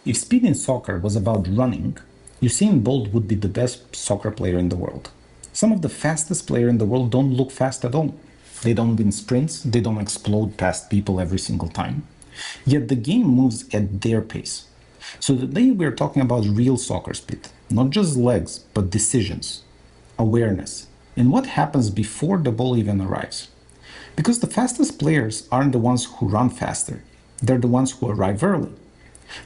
If speed in soccer was about running, Usain Bolt would be the best soccer player in the world. Some of the fastest players in the world don't look fast at all. They don't win sprints, they don't explode past people every single time. Yet the game moves at their pace. So today we're talking about real soccer speed, not just legs, but decisions, awareness, and what happens before the ball even arrives. Because the fastest players aren't the ones who run faster, they're the ones who arrive early.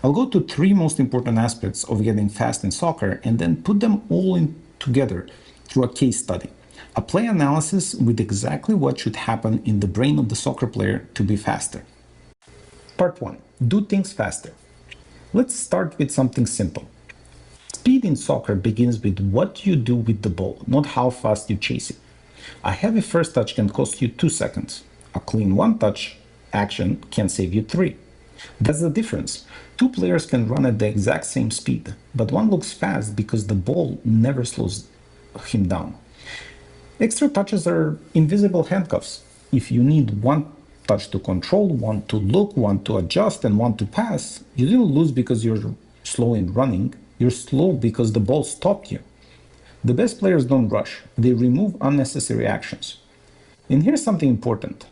I'll go to three most important aspects of getting fast in soccer and then put them all in together through a case study. A play analysis with exactly what should happen in the brain of the soccer player to be faster. Part 1. Do things faster. Let's start with something simple. Speed in soccer begins with what you do with the ball, not how fast you chase it. A heavy first touch can cost you 2 seconds. A clean one touch action can save you 3. That's the difference. Two players can run at the exact same speed, but one looks fast because the ball never slows him down. Extra touches are invisible handcuffs. If you need one touch to control, one to look, one to adjust, and one to pass, you didn't lose because you're slow in running. You're slow because the ball stopped you. The best players don't rush, they remove unnecessary actions. And here's something important.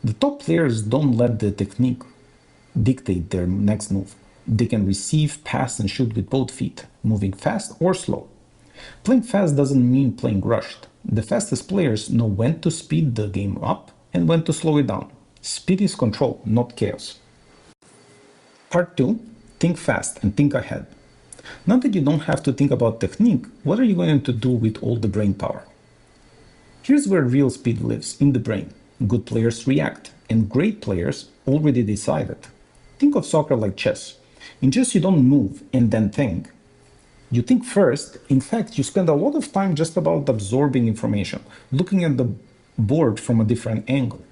The top players don't let the technique dictate their next move. They can receive, pass, and shoot with both feet, moving fast or slow. Playing fast doesn't mean playing rushed. The fastest players know when to speed the game up and when to slow it down. Speed is control, not chaos. Part 2. Think fast and think ahead. Now that you don't have to think about technique, what are you going to do with all the brain power? Here's where real speed lives, in the brain. Good players react, and great players already decided. Think of soccer like chess. In chess, you don't move and then think. You think first. In fact, you spend a lot of time just about absorbing information, looking at the board from a different angle.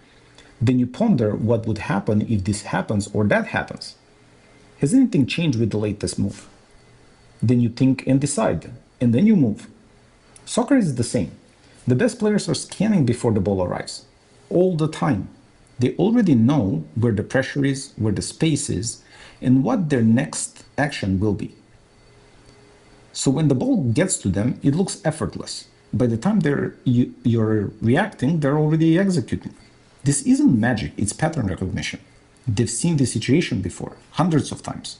Then you ponder what would happen if this happens or that happens. Has anything changed with the latest move? Then you think and decide, and then you move. Soccer is the same. The best players are scanning before the ball arrives, all the time. They already know where the pressure is, where the space is, and what their next action will be. So when the ball gets to them, it looks effortless. By the time you're reacting, they're already executing. This isn't magic, it's pattern recognition. They've seen this situation before, hundreds of times.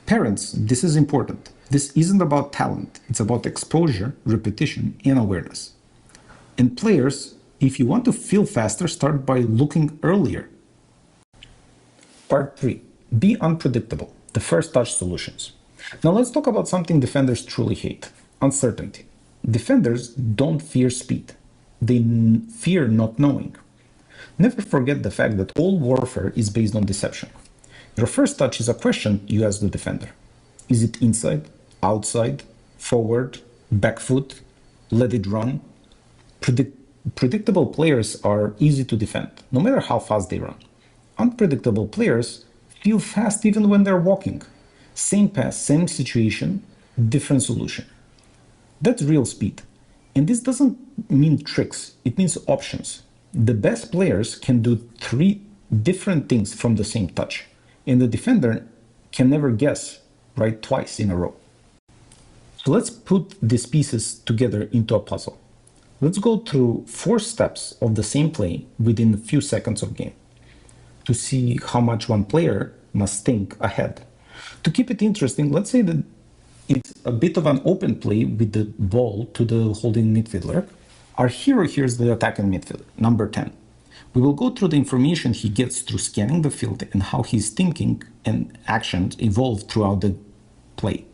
Parents, this is important. This isn't about talent, it's about exposure, repetition, and awareness. And players, if you want to feel faster, start by looking earlier. Part 3. Be unpredictable. The first touch solutions. Now let's talk about something defenders truly hate. Uncertainty. Defenders don't fear speed. They fear not knowing. Never forget the fact that all warfare is based on deception. Your first touch is a question you ask the defender. Is it inside, outside, forward, back foot, let it run? Predictable players are easy to defend, no matter how fast they run. Unpredictable players feel fast even when they're walking. Same pass, same situation, different solution. That's real speed. And this doesn't mean tricks, it means options. The best players can do 3 different things from the same touch, and the defender can never guess right twice in a row. So let's put these pieces together into a puzzle. Let's go through 4 steps of the same play within a few seconds of game to see how much one player must think ahead. To keep it interesting, let's say that it's a bit of an open play with the ball to the holding midfielder. Our hero here is the attacking midfielder, number 10. We will go through the information he gets through scanning the field and how his thinking and actions evolve throughout the play.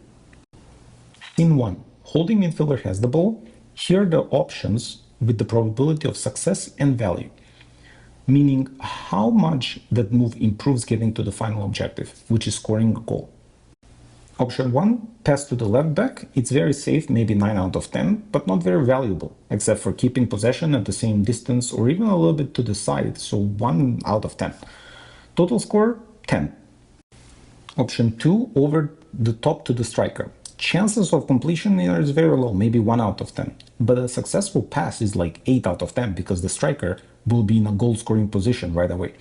Scene 1. Holding midfielder has the ball. Here are the options with the probability of success and value, meaning how much that move improves getting to the final objective, which is scoring a goal. Option 1, pass to the left back. It's very safe, maybe 9 out of 10, but not very valuable, except for keeping possession at the same distance or even a little bit to the side, so 1 out of 10. Total score, 10. Option 2, over the top to the striker. Chances of completion here is very low, maybe 1 out of 10. But a successful pass is like 8 out of 10 because the striker will be in a goal scoring position right away.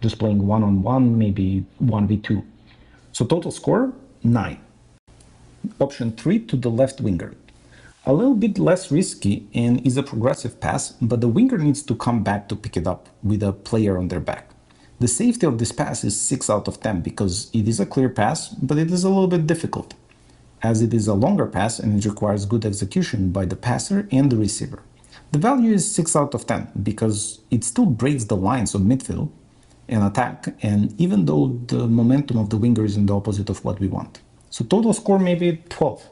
Just playing 1-on-1, maybe 1v2. So total score, 9. Option 3 to the left winger. A little bit less risky and is a progressive pass, but the winger needs to come back to pick it up with a player on their back. The safety of this pass is 6 out of 10 because it is a clear pass, but it is a little bit difficult, as it is a longer pass and it requires good execution by the passer and the receiver. The value is 6 out of 10 because it still breaks the lines of midfield and attack, and even though the momentum of the winger is in the opposite of what we want. So total score maybe 12.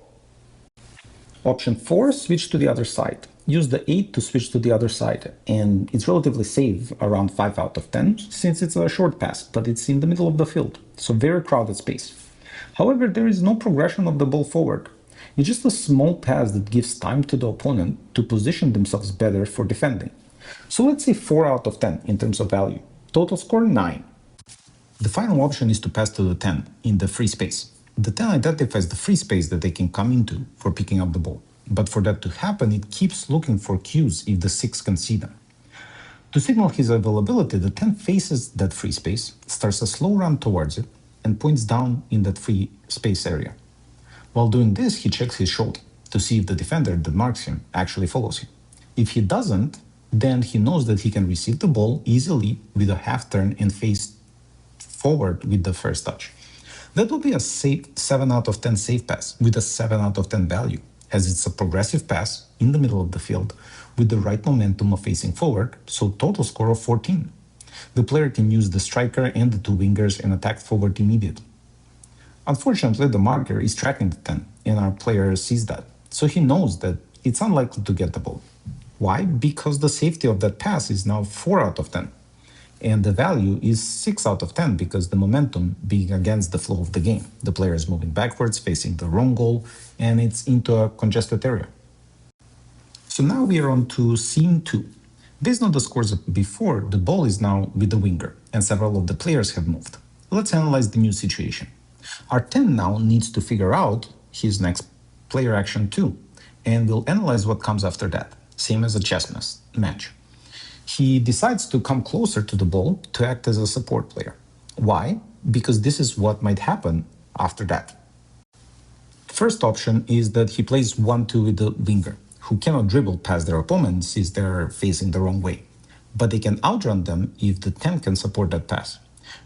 Option 4, switch to the other side. Use the 8 to switch to the other side, and it's relatively safe, around 5 out of 10, since it's a short pass, but it's in the middle of the field, so very crowded space. However, there is no progression of the ball forward. It's just a small pass that gives time to the opponent to position themselves better for defending. So let's say 4 out of 10 in terms of value. Total score 9. The final option is to pass to the 10 in the free space. The 10 identifies the free space that they can come into for picking up the ball. But for that to happen, it keeps looking for cues if the 6 can see them. To signal his availability, the 10 faces that free space, starts a slow run towards it, and points down in that free space area. While doing this, he checks his shoulder to see if the defender that marks him actually follows him. If he doesn't, then he knows that he can receive the ball easily with a half turn and face forward with the first touch. That would be a safe 7 out of 10 safe pass with a 7 out of 10 value, as it's a progressive pass in the middle of the field with the right momentum of facing forward, so total score of 14. The player can use the striker and the 2 wingers and attack forward immediately. Unfortunately, the marker is tracking the 10, and our player sees that, so he knows that it's unlikely to get the ball. Why? Because the safety of that pass is now 4 out of 10. And the value is 6 out of 10 because the momentum being against the flow of the game. The player is moving backwards, facing the wrong goal, and it's into a congested area. So now we are on to scene 2. Based on the scores before, the ball is now with the winger, and several of the players have moved. Let's analyze the new situation. Our 10 now needs to figure out his next player action too, and we'll analyze what comes after that, same as a chess match. He decides to come closer to the ball to act as a support player. Why? Because this is what might happen after that. First option is that he plays 1-2 with the winger, who cannot dribble past their opponents since they're facing the wrong way. But they can outrun them if the 10 can support that pass.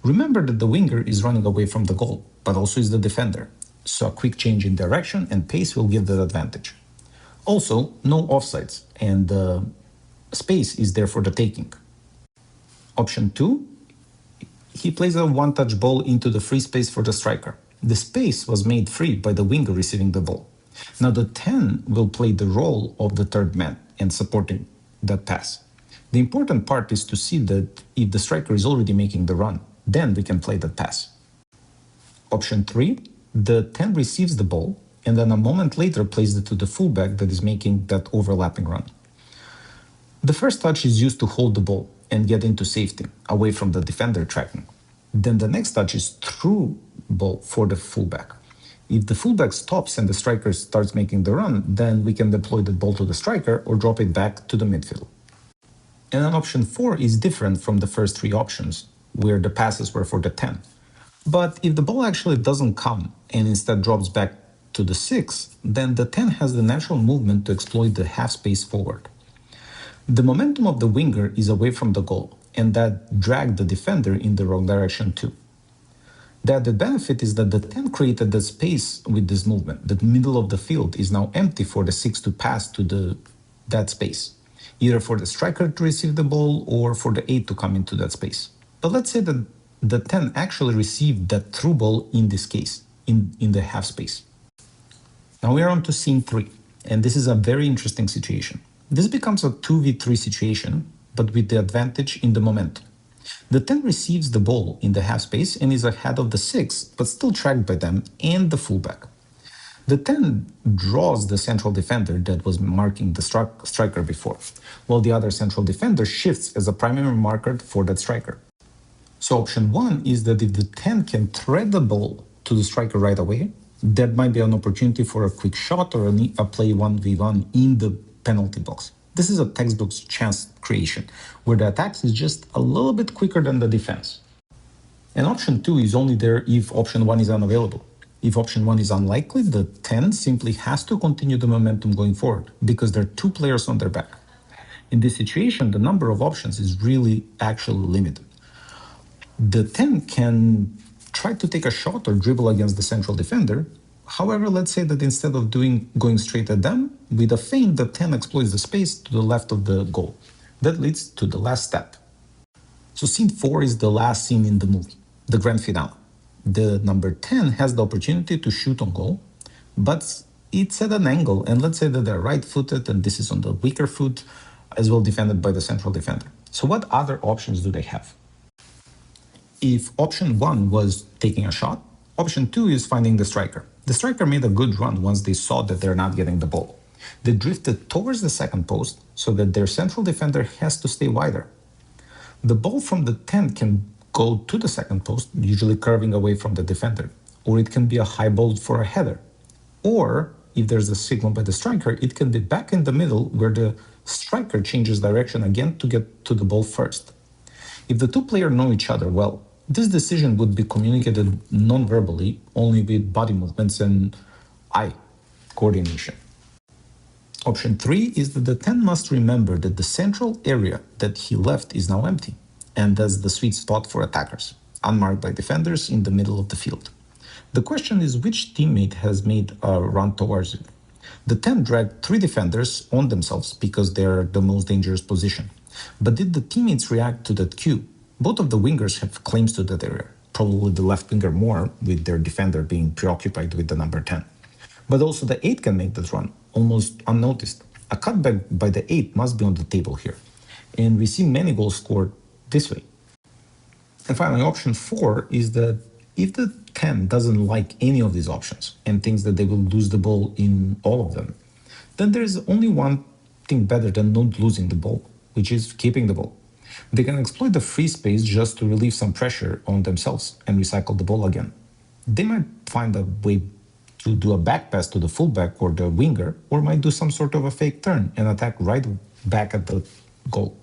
Remember that the winger is running away from the goal, but also is the defender. So a quick change in direction and pace will give the advantage. Also, no offsides, and the space is there for the taking. Option 2, he plays a one-touch ball into the free space for the striker. The space was made free by the winger receiving the ball. Now the 10 will play the role of the third man and supporting that pass. The important part is to see that if the striker is already making the run, then we can play that pass. Option 3, the 10 receives the ball and then a moment later plays it to the fullback that is making that overlapping run. The first touch is used to hold the ball and get into safety, away from the defender tracking. Then the next touch is through ball for the fullback. If the fullback stops and the striker starts making the run, then we can deploy the ball to the striker or drop it back to the midfield. And then option 4 is different from the first 3 options, where the passes were for the 10. But if the ball actually doesn't come and instead drops back to the 6, then the 10 has the natural movement to exploit the half space forward. The momentum of the winger is away from the goal, and that dragged the defender in the wrong direction too. The added benefit is that the 10 created the space with this movement. The middle of the field is now empty for the 6 to pass to that space, either for the striker to receive the ball or for the 8 to come into that space. But let's say that the 10 actually received that through ball in this case, in the half space. Now we are on to scene 3, and this is a very interesting situation. This becomes a 2v3 situation, but with the advantage in the momentum. The 10 receives the ball in the half space and is ahead of the 6, but still tracked by them and the fullback. The 10 draws the central defender that was marking the striker before, while the other central defender shifts as a primary marker for that striker. So option 1 is that if the 10 can thread the ball to the striker right away, that might be an opportunity for a quick shot or a play 1v1 in the penalty box. This is a textbook chance creation, where the attack is just a little bit quicker than the defense. And option 2 is only there if option 1 is unavailable. If option 1 is unlikely, the 10 simply has to continue the momentum going forward because there are two players on their back. In this situation, the number of options is really actually limited. The 10 can try to take a shot or dribble against the central defender. However, let's say that instead of going straight at them, with a feint, the 10 exploits the space to the left of the goal. That leads to the last step. So scene 4 is the last scene in the movie, the grand finale. The number 10 has the opportunity to shoot on goal, but it's at an angle, and let's say that they're right-footed and this is on the weaker foot, as well defended by the central defender. So what other options do they have? If option 1 was taking a shot, option 2 is finding the striker. The striker made a good run once they saw that they're not getting the ball. They drifted towards the second post so that their central defender has to stay wider. The ball from the 10 can go to the second post, usually curving away from the defender, or it can be a high ball for a header. Or, if there's a signal by the striker, it can be back in the middle where the striker changes direction again to get to the ball first. If the two players know each other well, this decision would be communicated non-verbally, only with body movements and eye coordination. Option 3 is that the 10 must remember that the central area that he left is now empty, and that's the sweet spot for attackers, unmarked by defenders in the middle of the field. The question is which teammate has made a run towards it. The 10 dragged 3 defenders on themselves because they're the most dangerous position. But did the teammates react to that cue? Both of the wingers have claims to that area, probably the left winger more, with their defender being preoccupied with the number 10. But also the 8 can make that run, almost unnoticed. A cutback by the 8 must be on the table here. And we see many goals scored this way. And finally, option 4 is that if the 10 doesn't like any of these options and thinks that they will lose the ball in all of them, then there's only one thing better than not losing the ball, which is keeping the ball. They can exploit the free space just to relieve some pressure on themselves and recycle the ball again. They might find a way to do a back pass to the fullback or the winger, or might do some sort of a fake turn and attack right back at the goal.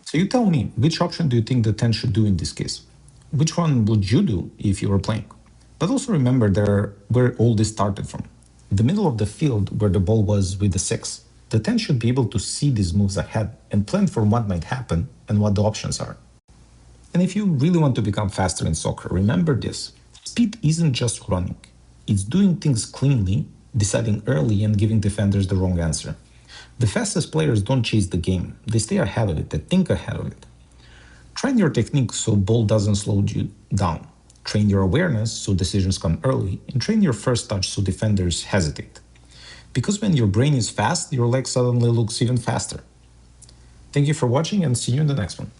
So you tell me, which option do you think the 10 should do in this case? Which one would you do if you were playing? But also remember there where all this started from. The middle of the field where the ball was with the 6. The 10 should be able to see these moves ahead and plan for what might happen and what the options are. And if you really want to become faster in soccer, remember this. Speed isn't just running. It's doing things cleanly, deciding early and giving defenders the wrong answer. The fastest players don't chase the game. They stay ahead of it. They think ahead of it. Train your technique so ball doesn't slow you down. Train your awareness so decisions come early. And train your first touch so defenders hesitate. Because when your brain is fast, your leg suddenly looks even faster. Thank you for watching and see you in the next one.